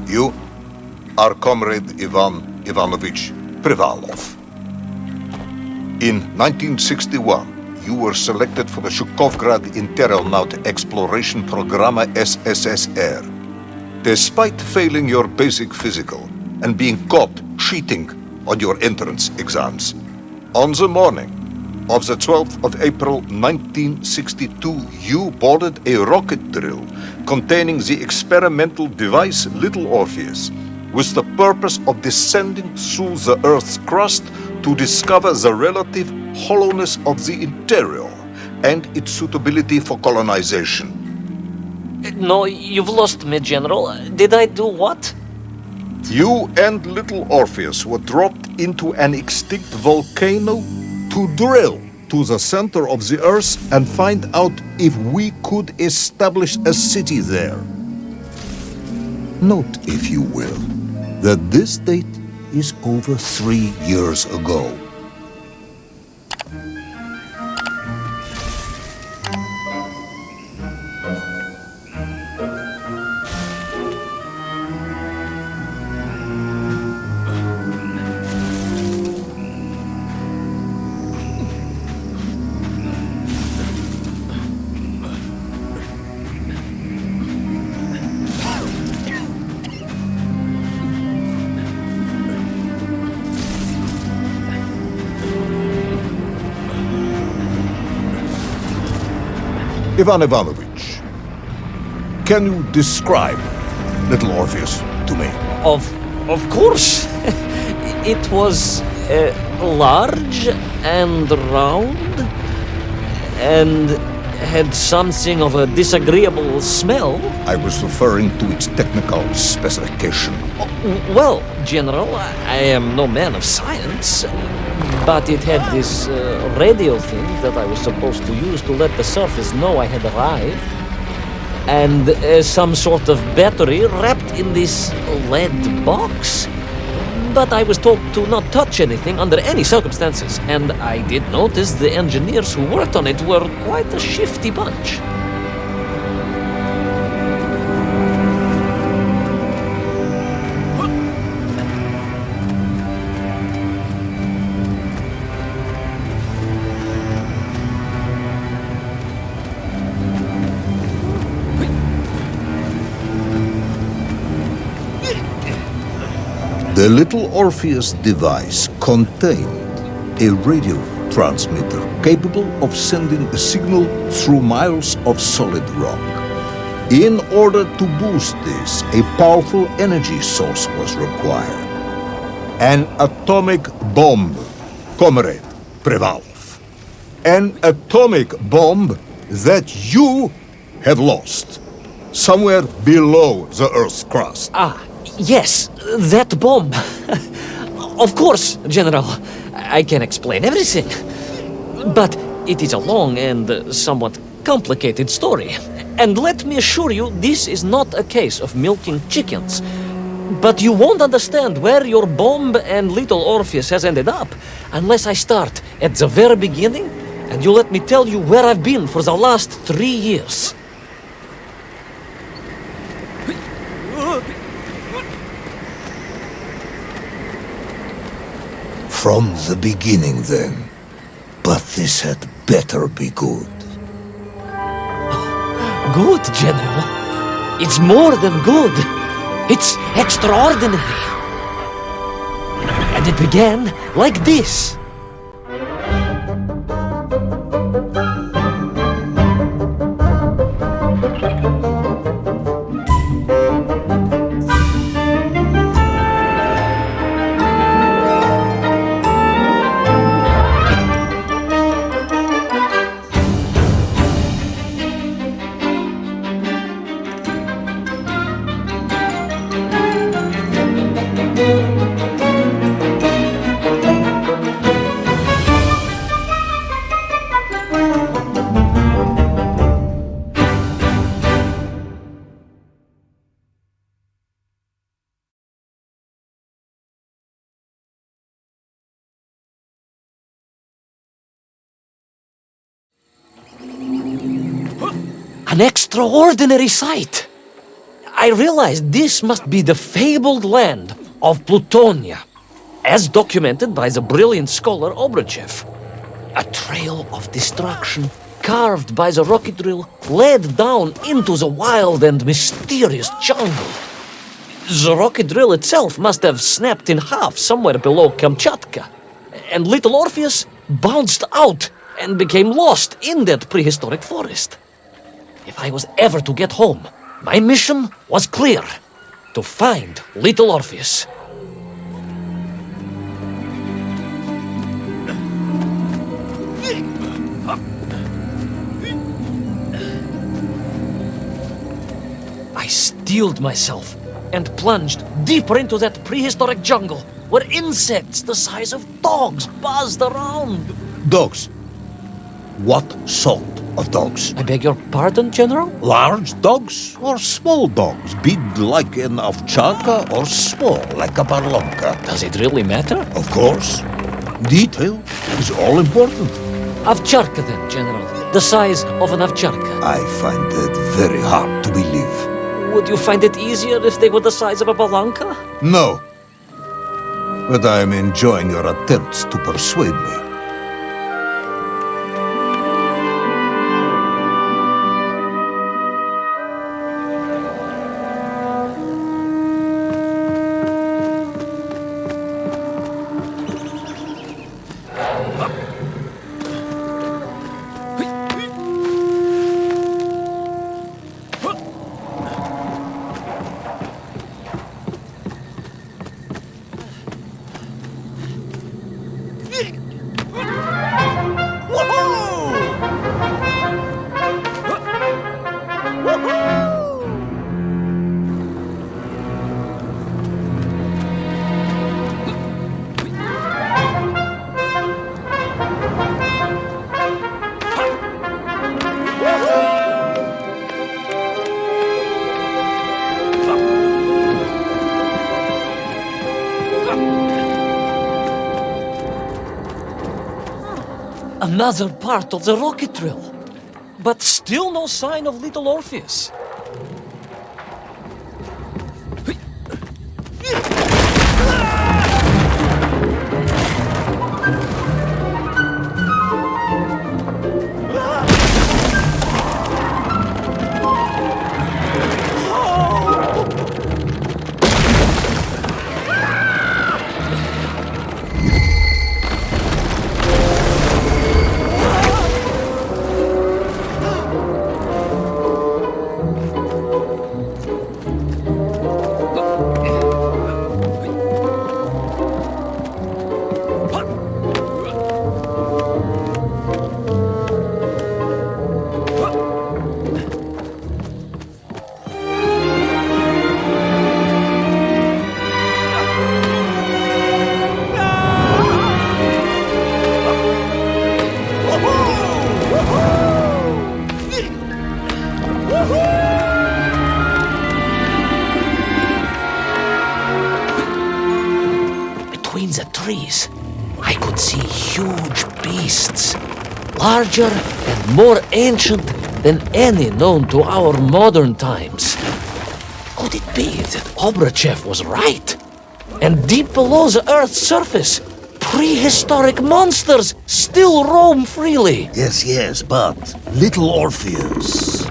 You are Comrade Ivan Ivanovich Privalov. In 1961, you were selected for the Shukovgrad Interonaut Exploration Program SSSR. Despite failing your basic physical and being caught cheating on your entrance exams, on the morning of the 12th of April 1962, you boarded a rocket drill containing the experimental device Little Orpheus with the purpose of descending through the Earth's crust to discover the relative hollowness of the interior and its suitability for colonization. No, you've lost me, General. Did I do what? You and Little Orpheus were dropped into an extinct volcano to drill to the center of the Earth and find out if we could establish a city there. Note, if you will, that this date is over 3 years ago. Ivan Ivanovich, can you describe Little Orpheus to me? Of course. It was large and round and had something of a disagreeable smell. I was referring to its technical specification. Well, General, I am no man of science, but it had this radio thing that I was supposed to use to let the surface know I had arrived, and some sort of battery wrapped in this lead box. But I was told to not touch anything under any circumstances, and I did notice the engineers who worked on it were quite a shifty bunch. The Little Orpheus device contained a radio transmitter capable of sending a signal through miles of solid rock. In order to boost this, a powerful energy source was required. An atomic bomb, Comrade Privalov. An atomic bomb that you have lost somewhere below the Earth's crust. Yes, that bomb. Of course, General. I can explain everything. But it is a long and somewhat complicated story. And let me assure you, this is not a case of milking chickens. But you won't understand where your bomb and Little Orpheus has ended up unless I start at the very beginning and you let me tell you where I've been for the last 3 years. From the beginning, then. But this had better be good. Good, General. It's more than good. It's extraordinary. And it began like this. An extraordinary sight. I realized this must be the fabled land of Plutonia, as documented by the brilliant scholar Obruchev. A trail of destruction carved by the rocket drill led down into the wild and mysterious jungle. The rocket drill itself must have snapped in half somewhere below Kamchatka, and little Orpheus bounced out and became lost in that prehistoric forest. If I was ever to get home, my mission was clear: to find little Orpheus. I steeled myself and plunged deeper into that prehistoric jungle where insects the size of dogs buzzed around. Dogs? What sort of dogs? I beg your pardon, General? Large dogs or small dogs? Big like an ovcharka or small like a barlomka? Does it really matter? Of course. Detail is all important. Ovcharka then, General. The size of an ovcharka. I find it very hard to believe. Would you find it easier if they were the size of a balanka? No. But I am enjoying your attempts to persuade me. Another part of the rocket drill. But still no sign of little Orpheus. Between the trees, I could see huge beasts, larger and more ancient than any known to our modern times. Could it be that Obruchev was right? And deep below the Earth's surface, prehistoric monsters still roam freely. Yes, but little Orpheus.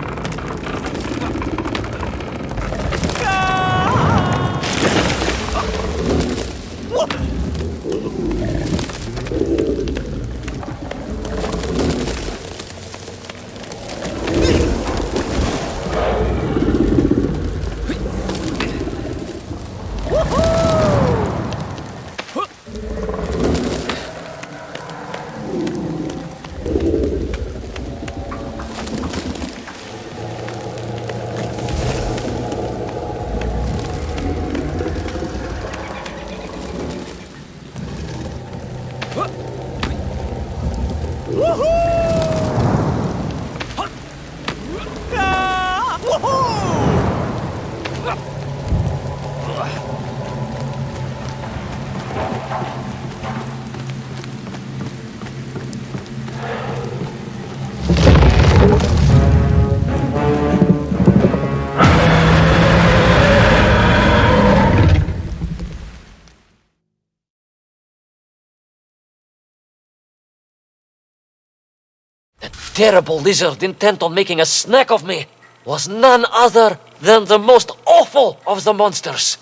terrible lizard intent on making a snack of me was none other than the most awful of the monsters,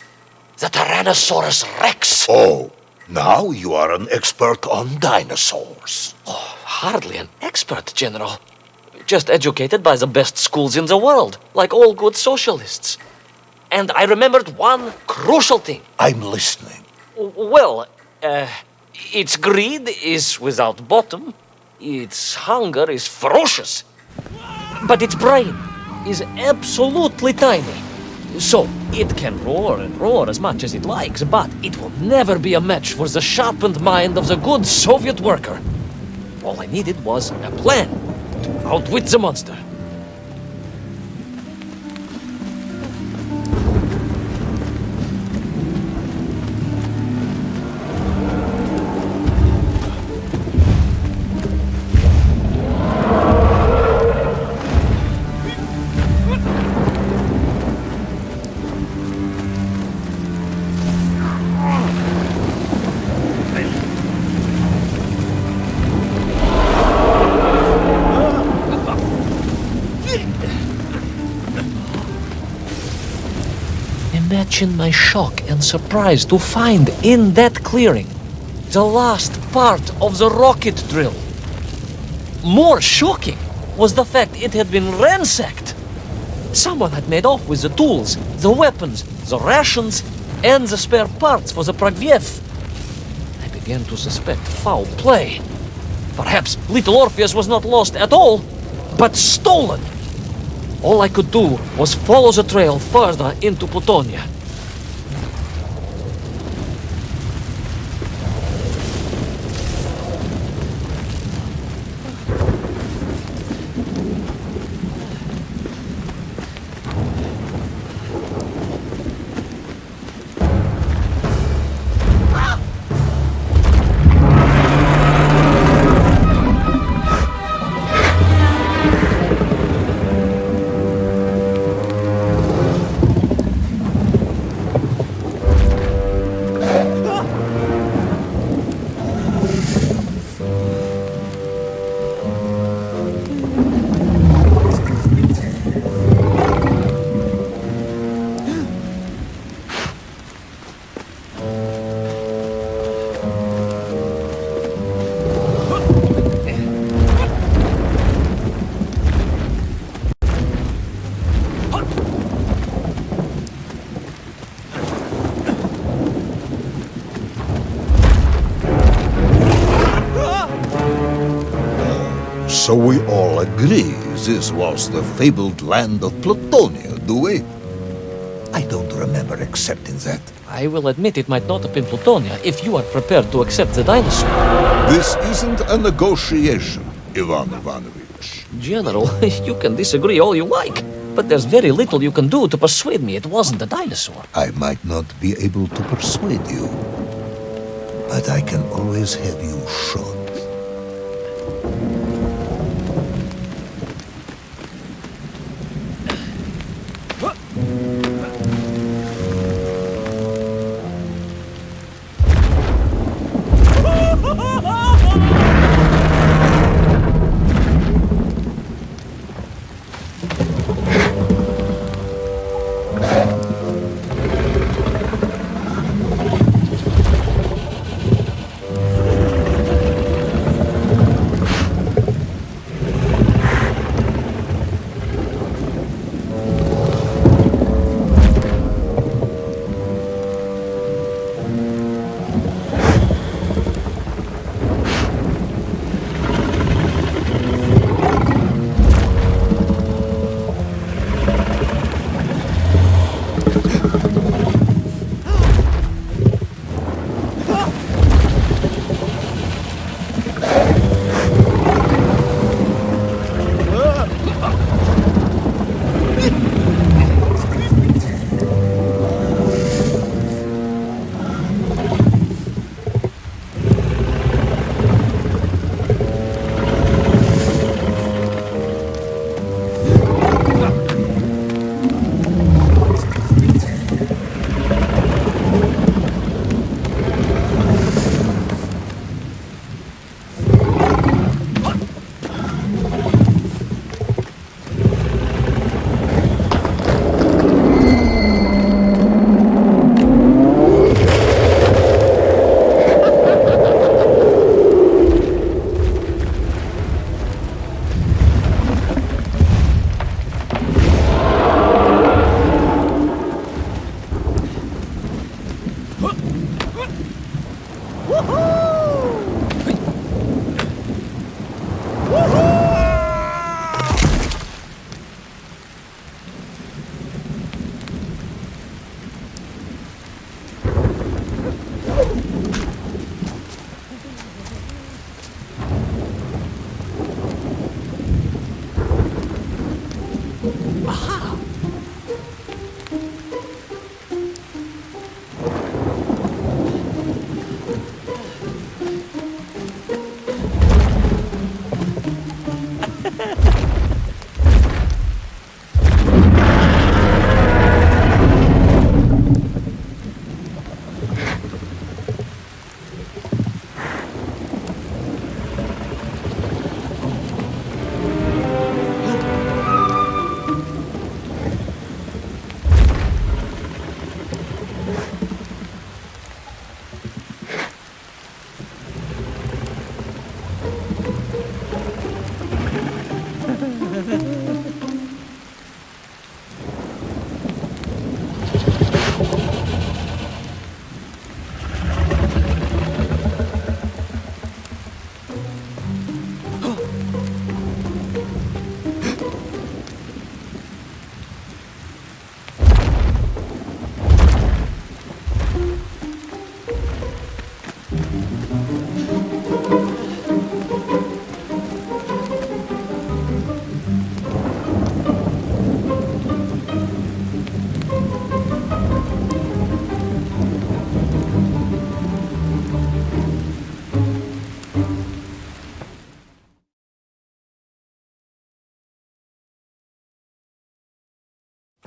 the Tyrannosaurus Rex. Oh, now you are an expert on dinosaurs. Oh, hardly an expert, General. Just educated by the best schools in the world, like all good socialists. And I remembered one crucial thing. I'm listening. Well, its greed is without bottom, its hunger is ferocious, but its brain is absolutely tiny. So, it can roar and roar as much as it likes, but it will never be a match for the sharpened mind of the good Soviet worker. All I needed was a plan to outwit the monster. Imagine my shock and surprise to find in that clearing the last part of the rocket drill. More shocking was the fact it had been ransacked. Someone had made off with the tools, the weapons, the rations, and the spare parts for the Pragviev. I began to suspect foul play. Perhaps little Orpheus was not lost at all, but stolen. All I could do was follow the trail further into Plutonia. So we all agree this was the fabled land of Plutonia, do we? I don't remember accepting that. I will admit it might not have been Plutonia if you are prepared to accept the dinosaur. This isn't a negotiation, Ivan Ivanovich. General, you can disagree all you like, but there's very little you can do to persuade me it wasn't a dinosaur. I might not be able to persuade you, but I can always have you shot.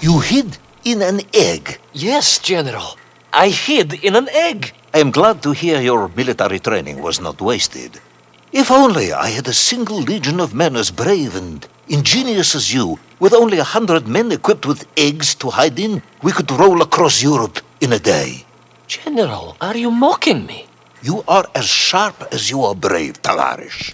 You hid in an egg. Yes, General. I hid in an egg. I am glad to hear your military training was not wasted. If only I had a single legion of men as brave and ingenious as you, with only 100 men equipped with eggs to hide in, we could roll across Europe in a day. General, are you mocking me? You are as sharp as you are brave, Tavarish.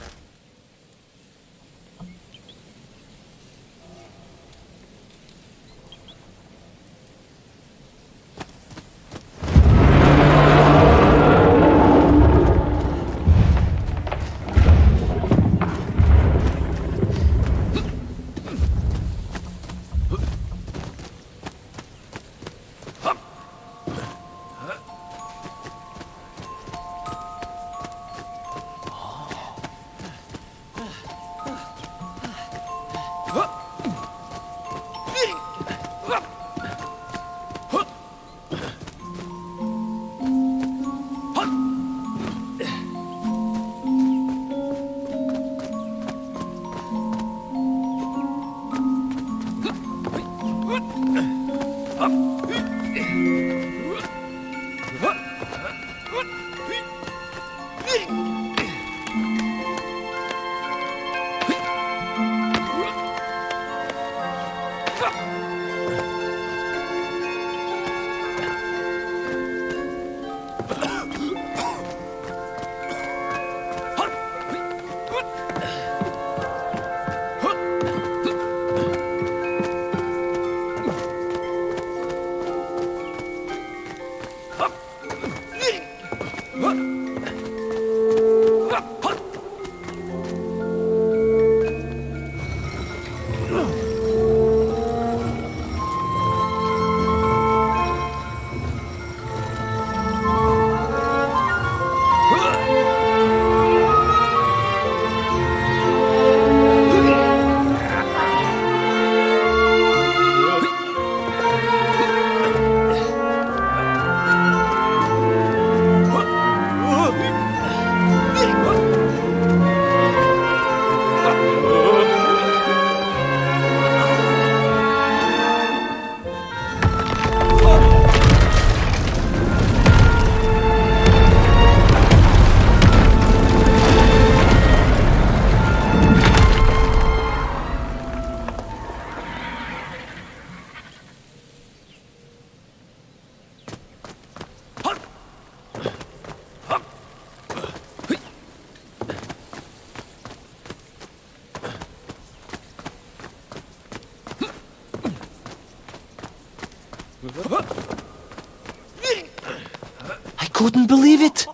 I couldn't believe it.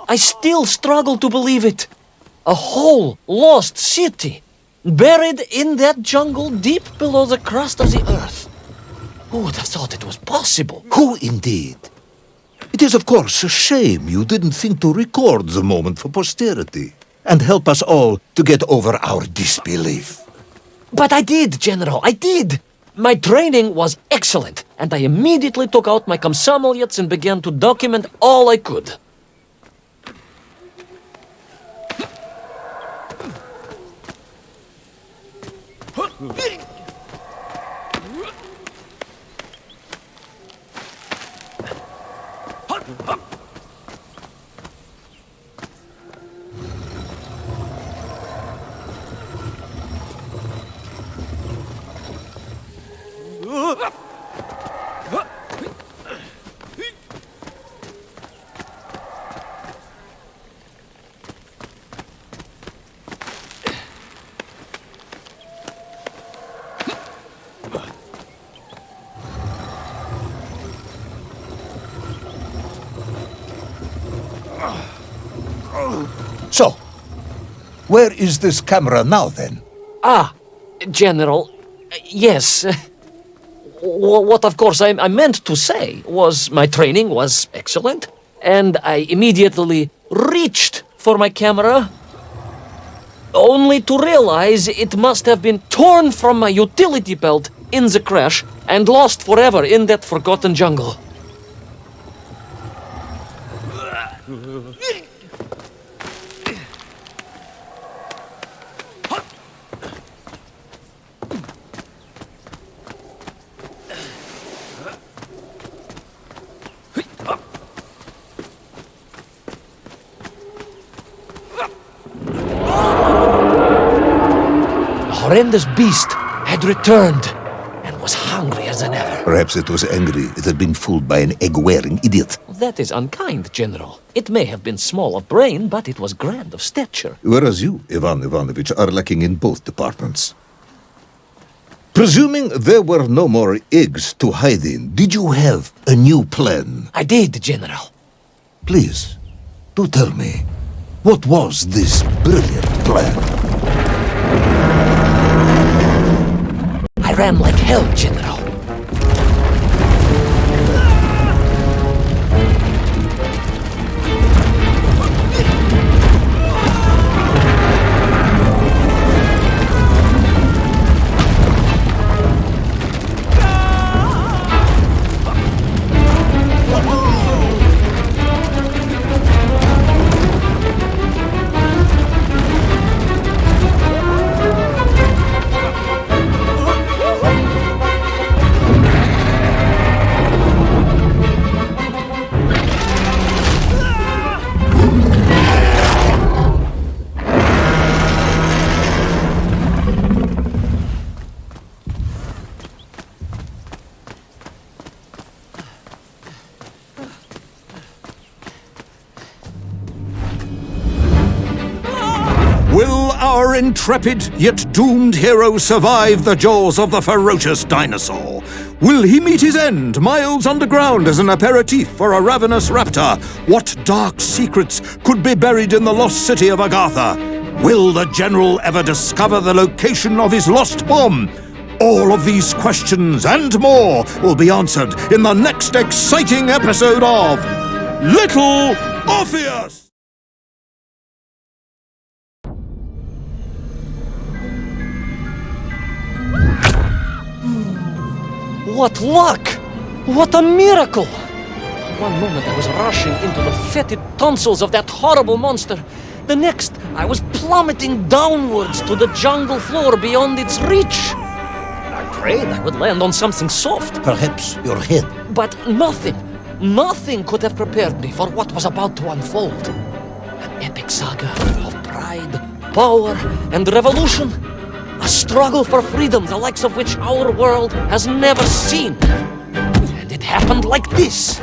I still struggle to believe it. A whole lost city, buried in that jungle deep below the crust of the earth. Who would have thought it was possible? Who indeed? It is, of course, a shame you didn't think to record the moment for posterity and help us all to get over our disbelief. But I did, General, I did. My training was excellent, and I immediately took out my комсомолец and began to document all I could. So, where is this camera now, then? General, yes. What, of course, I meant to say was my training was excellent, and I immediately reached for my camera, only to realize it must have been torn from my utility belt in the crash and lost forever in that forgotten jungle. horrendous beast had returned and was hungrier than ever. Perhaps it was angry it had been fooled by an egg-wearing idiot. That is unkind, General. It may have been small of brain, but it was grand of stature. Whereas you, Ivan Ivanovich, are lacking in both departments. Presuming there were no more eggs to hide in, did you have a new plan? I did, General. Please, do tell me, what was this brilliant plan? I ran like hell, General. Will our intrepid yet doomed hero survive the jaws of the ferocious dinosaur? Will he meet his end miles underground as an aperitif for a ravenous raptor? What dark secrets could be buried in the lost city of Agatha? Will the general ever discover the location of his lost bomb? All of these questions and more will be answered in the next exciting episode of Little Orpheus! What luck! What a miracle! One moment I was rushing into the fetid tonsils of that horrible monster. The next, I was plummeting downwards to the jungle floor beyond its reach. I prayed I would land on something soft. Perhaps your head. But nothing could have prepared me for what was about to unfold. An epic saga of pride, power, and revolution. A struggle for freedom, the likes of which our world has never seen. And it happened like this.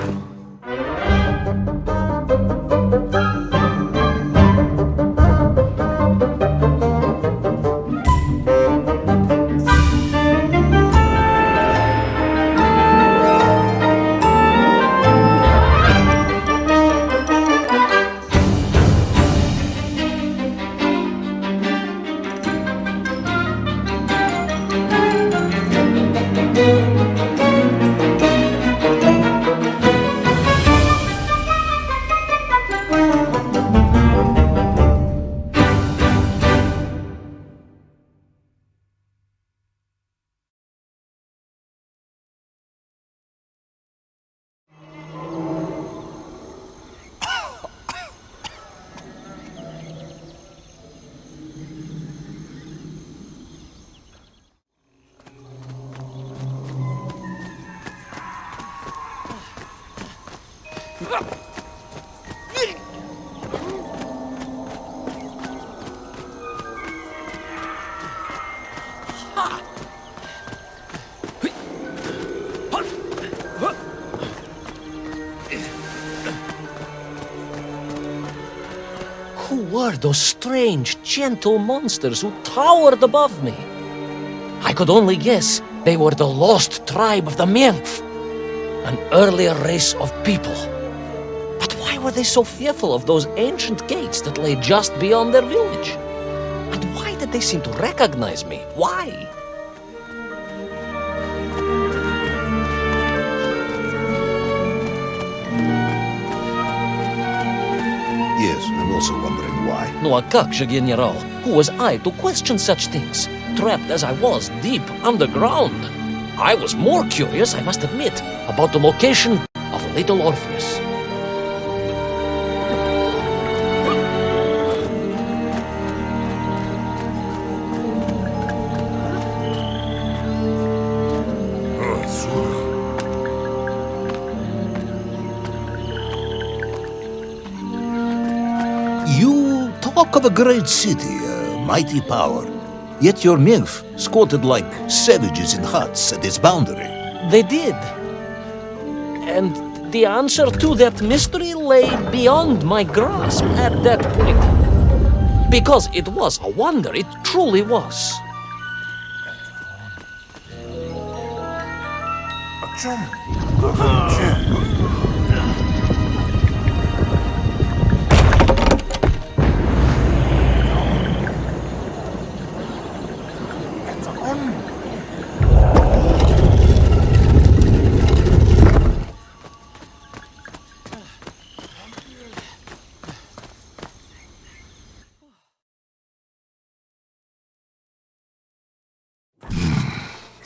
Who were those strange, gentle monsters who towered above me? I could only guess they were the lost tribe of the Menf, an earlier race of people. But why were they so fearful of those ancient gates that lay just beyond their village? And why did they seem to recognize me? Why? Yes, I'm also wondering why. No, a как же, General? Who was I to question such things? Trapped as I was deep underground. I was more curious, I must admit, about the location of Little Orpheus. You talk of a great city, a mighty power. Yet your nymph squatted like savages in huts at its boundary. They did. And the answer to that mystery lay beyond my grasp at that point. Because it was a wonder, it truly was.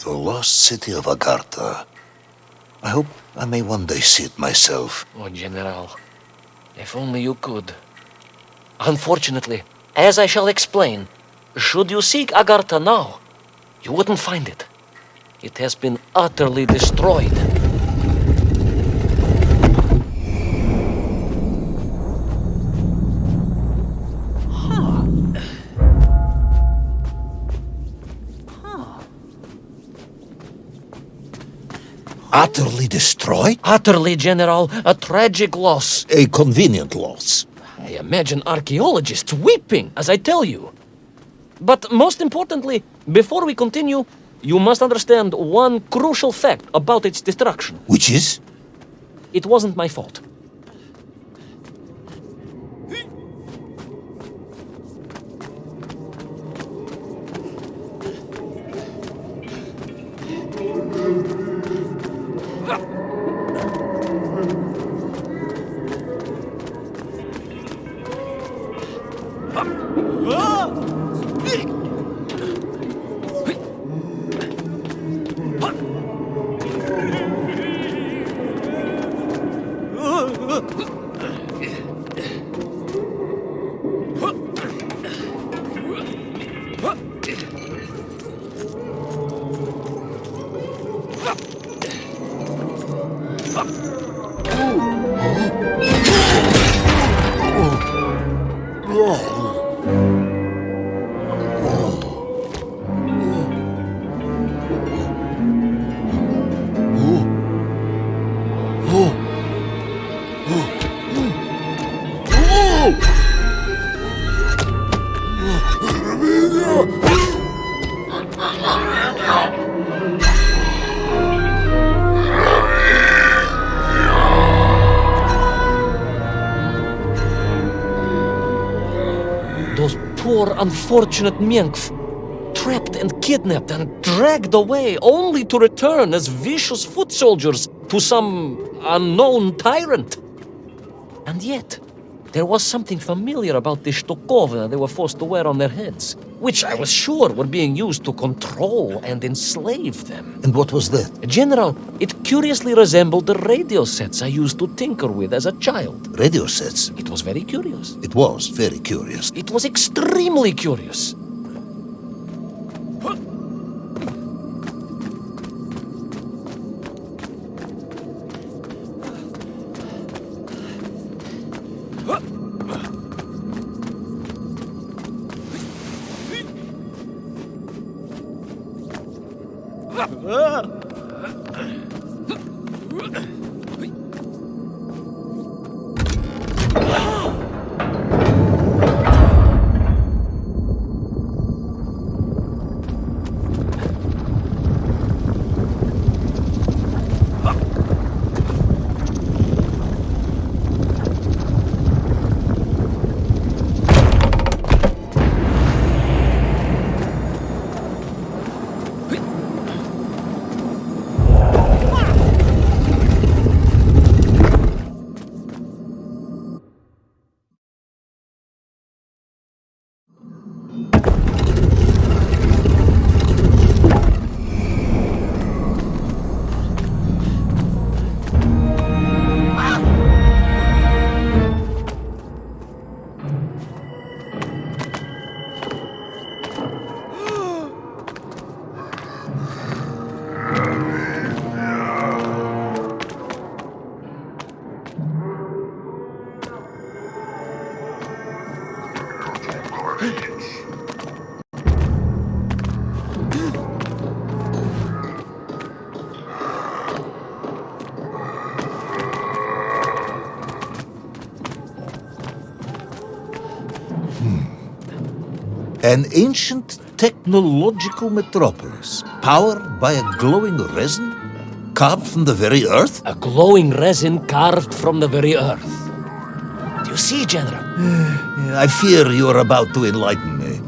The lost city of Agartha. I hope I may one day see it myself. Oh, General, if only you could. Unfortunately, as I shall explain, should you seek Agartha now, you wouldn't find it. It has been utterly destroyed. Utterly destroyed? Utterly, General, a tragic loss. A convenient loss. I imagine archaeologists weeping as I tell you. But most importantly, before we continue, you must understand one crucial fact about its destruction. Which is? It wasn't my fault. Those poor, unfortunate Menkf, trapped and kidnapped and dragged away, only to return as vicious foot soldiers to some unknown tyrant. And yet, there was something familiar about the shtukovna they were forced to wear on their heads, which I was sure were being used to control and enslave them. And what was that? General, it curiously resembled the radio sets I used to tinker with as a child. Radio sets. It was very curious. It was very curious. It was extremely curious. An ancient technological metropolis, powered by a glowing resin, carved from the very earth? A glowing resin carved from the very earth. Do you see, General? I fear you are about to enlighten me.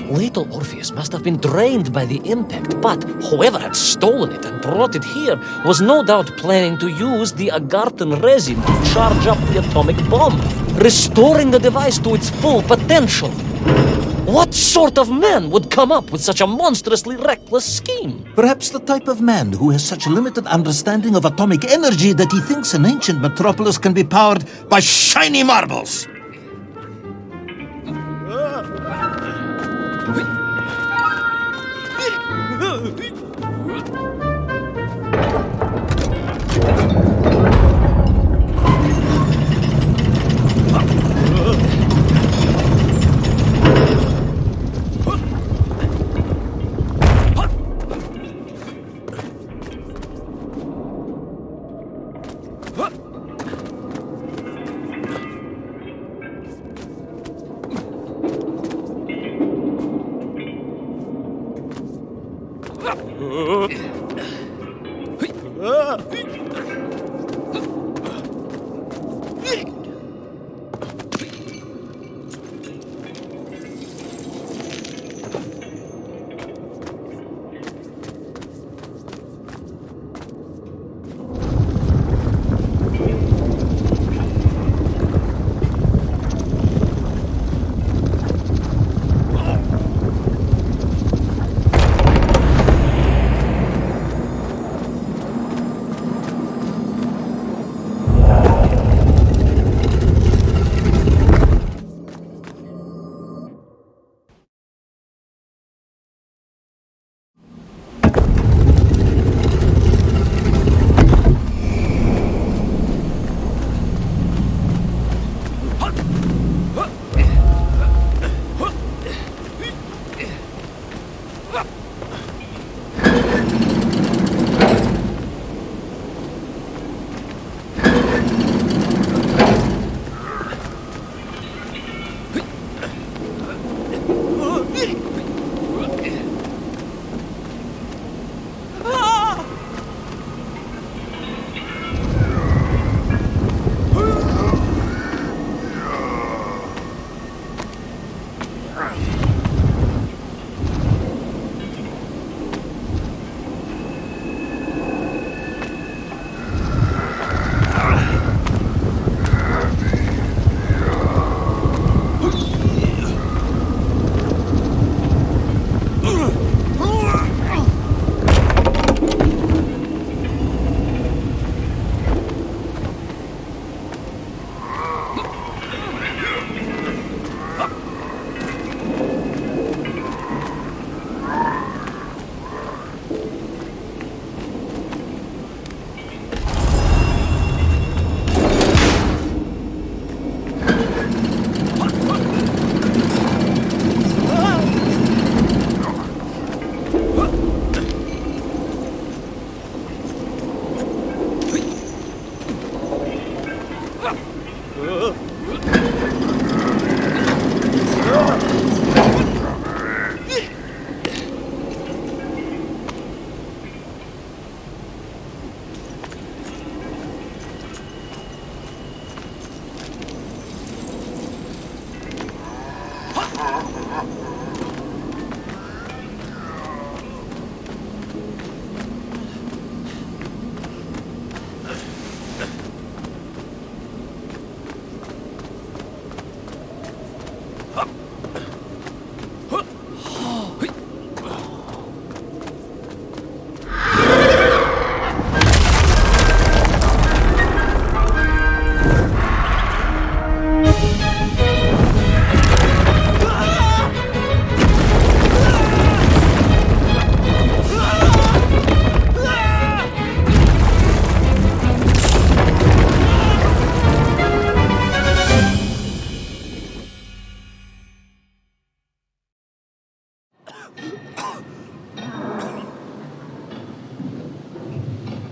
Little Orpheus must have been drained by the impact, but whoever had stolen it and brought it here was no doubt planning to use the agarthan resin to charge up the atomic bomb, restoring the device to its full potential. What sort of man would come up with such a monstrously reckless scheme? Perhaps the type of man who has such limited understanding of atomic energy that he thinks an ancient metropolis can be powered by shiny marbles.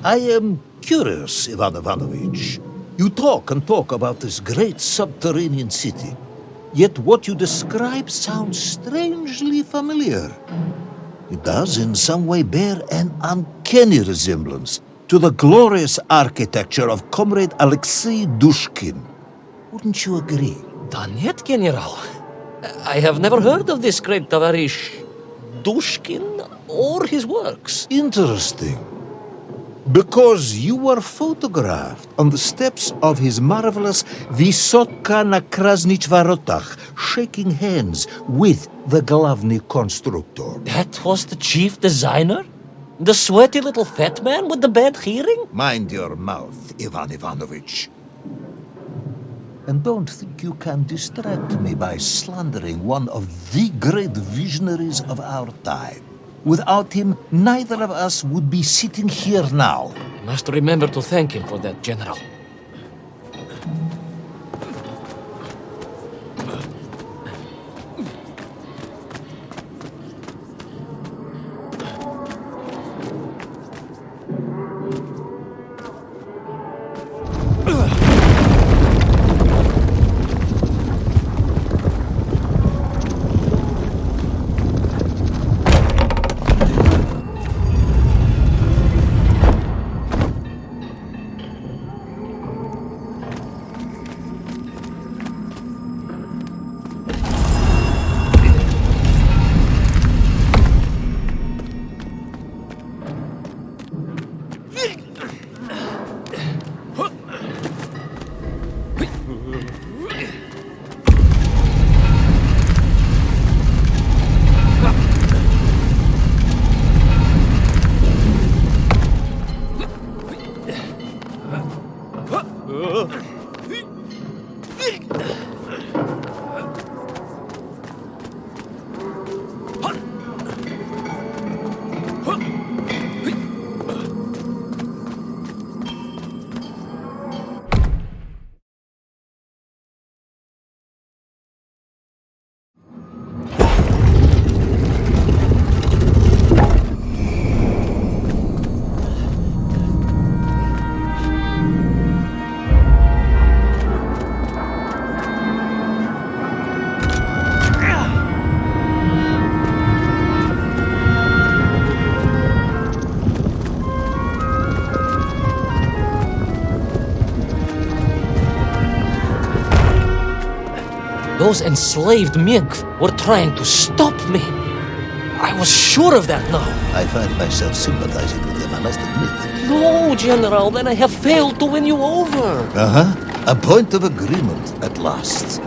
I am curious, Ivan Ivanovich. You talk and talk about this great subterranean city. Yet what you describe sounds strangely familiar. It does in some way bear an uncanny resemblance to the glorious architecture of Comrade Alexei Dushkin. Wouldn't you agree? Да нет, генерал. I have never heard of this great товарищ Dushkin or his works. Interesting. Because you were photographed on the steps of his marvelous Vysotka na Krasnich Varotach, shaking hands with the Glavny Constructor. That was the chief designer? The sweaty little fat man with the bad hearing? Mind your mouth, Ivan Ivanovich. And don't think you can distract me by slandering one of the great visionaries of our time. Without him, neither of us would be sitting here now. I must remember to thank him for that, General. Those enslaved mink were trying to stop me. I was sure of that now. I find myself sympathizing with them, I must admit. No, General, then I have failed to win you over. Uh-huh. A point of agreement at last.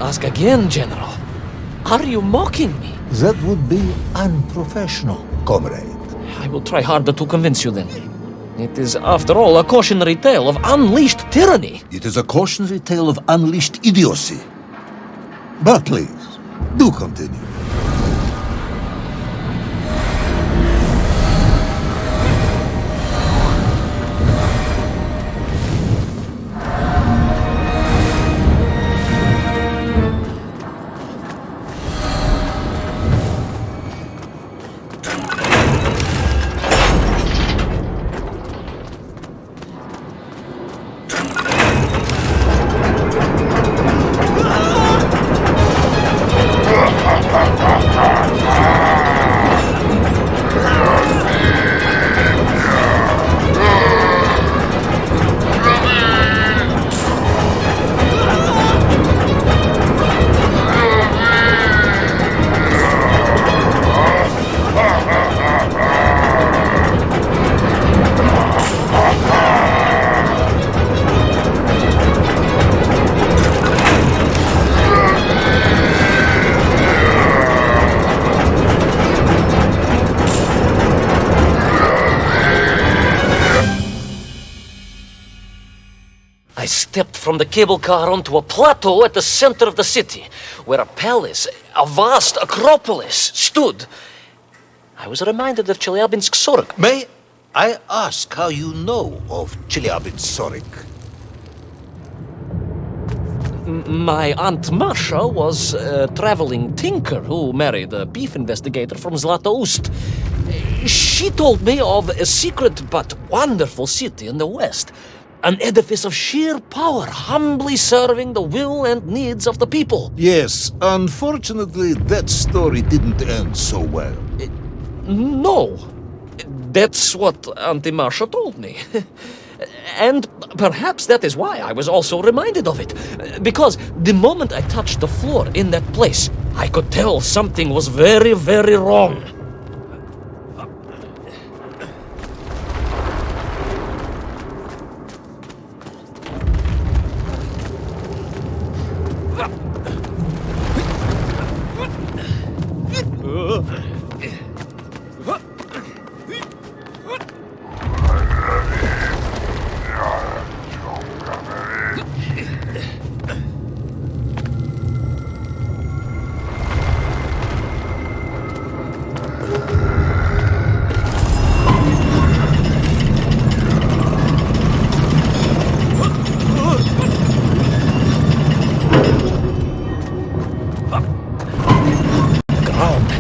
Ask again, General. Are you mocking me? That would be unprofessional, comrade. I will try harder to convince you then. It is, after all, a cautionary tale of unleashed tyranny. It is a cautionary tale of unleashed idiocy. But please, do continue. I stepped from the cable car onto a plateau at the center of the city, where a palace, a vast acropolis, stood. I was reminded of Chelyabinsk 40. May I ask how you know of Chelyabinsk? My Aunt Masha was a traveling tinker who married a beef investigator from Zlatoust. She told me of a secret but wonderful city in the west, an edifice of sheer power, humbly serving the will and needs of the people. Yes, unfortunately, that story didn't end so well. No, that's what Auntie Marcia told me. And perhaps that is why I was also reminded of it. Because the moment I touched the floor in that place, I could tell something was very, very wrong.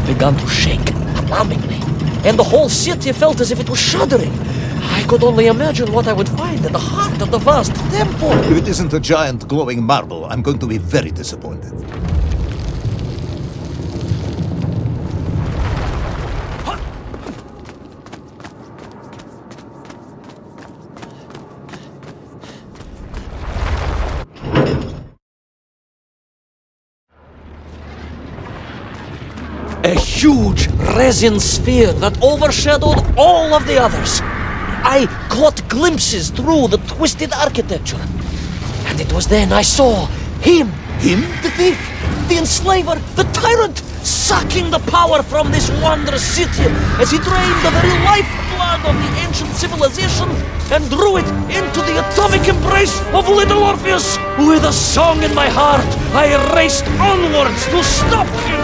Began to shake alarmingly, and the whole city felt as if it was shuddering. I could only imagine what I would find in the heart of the vast temple. If it isn't a giant glowing marble, I'm going to be very disappointed. A huge resin sphere that overshadowed all of the others. I caught glimpses through the twisted architecture. And it was then I saw him. Him? The thief, the enslaver, the tyrant, sucking the power from this wondrous city as he drained the very lifeblood of the ancient civilization and drew it into the atomic embrace of little Orpheus. With a song in my heart, I raced onwards to stop him.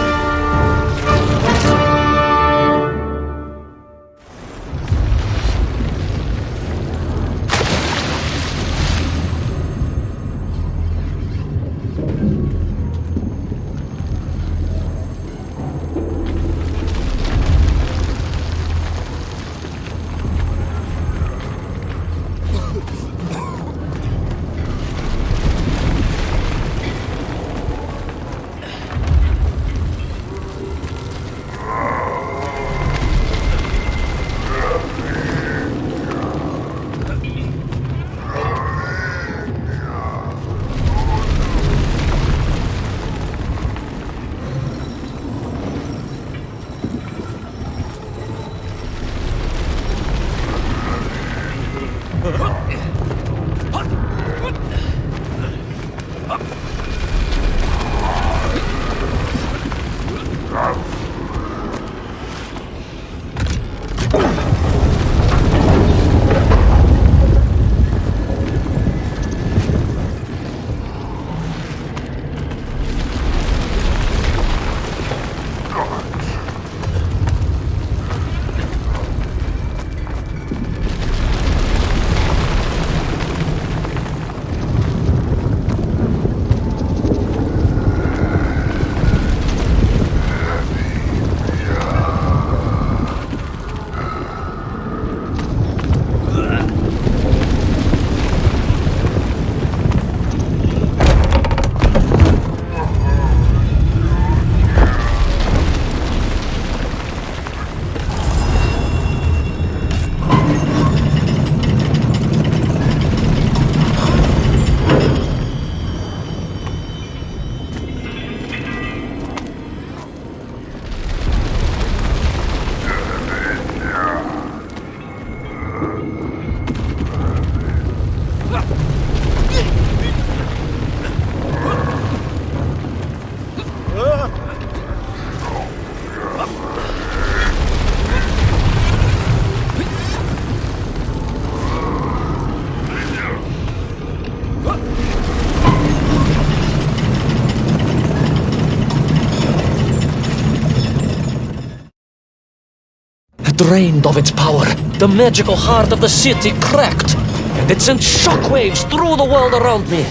drained of its power, the magical heart of the city cracked, and it sent shockwaves through the world around me.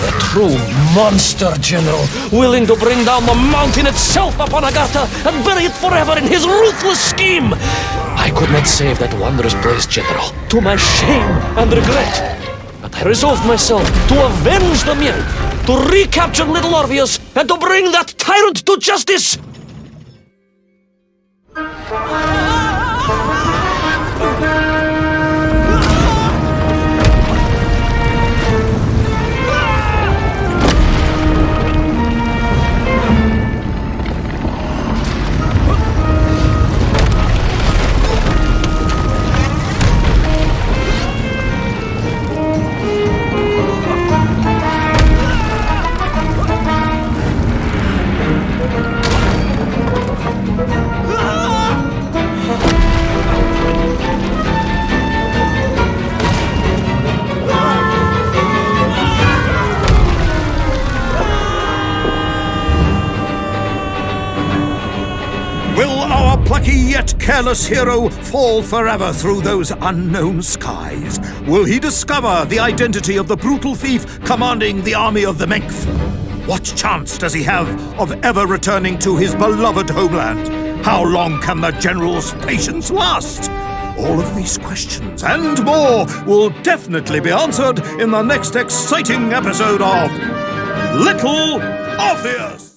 A true monster, General, willing to bring down the mountain itself upon Agatha and bury it forever in his ruthless scheme. I could not save that wondrous place, General, to my shame and regret. But I resolved myself to avenge the myth, to recapture little Orpheus, and to bring that tyrant to justice. Plucky yet careless hero fall forever through those unknown skies? Will he discover the identity of the brutal thief commanding the army of the Menkth? What chance does he have of ever returning to his beloved homeland? How long can the General's patience last? All of these questions and more will definitely be answered in the next exciting episode of Little Orpheus!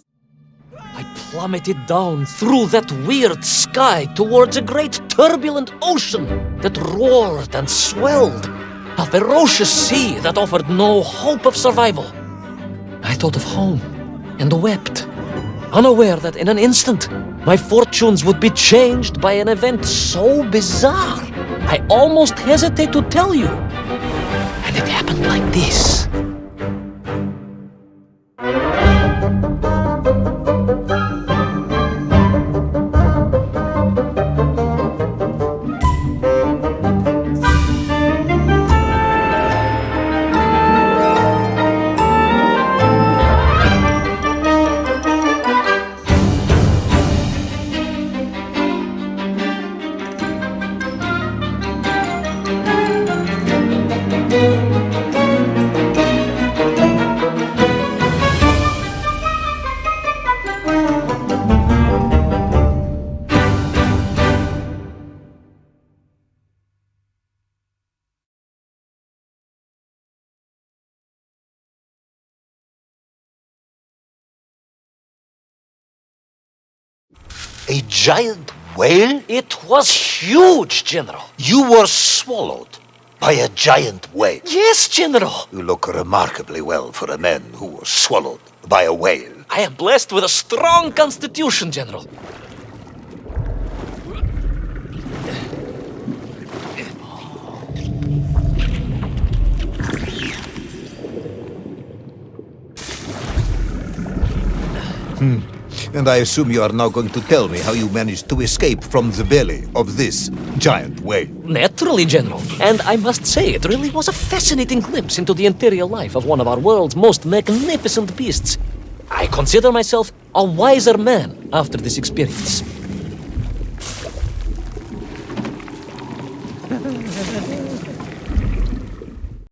I plummeted down through that weird sky towards a great turbulent ocean that roared and swelled, a ferocious sea that offered no hope of survival. I thought of home and wept, unaware that in an instant my fortunes would be changed by an event so bizarre I almost hesitate to tell you. And it happened like this. A giant whale? It was huge, General. You were swallowed by a giant whale. Yes, General. You look remarkably well for a man who was swallowed by a whale. I am blessed with a strong constitution, General. And I assume you are now going to tell me how you managed to escape from the belly of this giant whale. Naturally, General. And I must say, it really was a fascinating glimpse into the interior life of one of our world's most magnificent beasts. I consider myself a wiser man after this experience.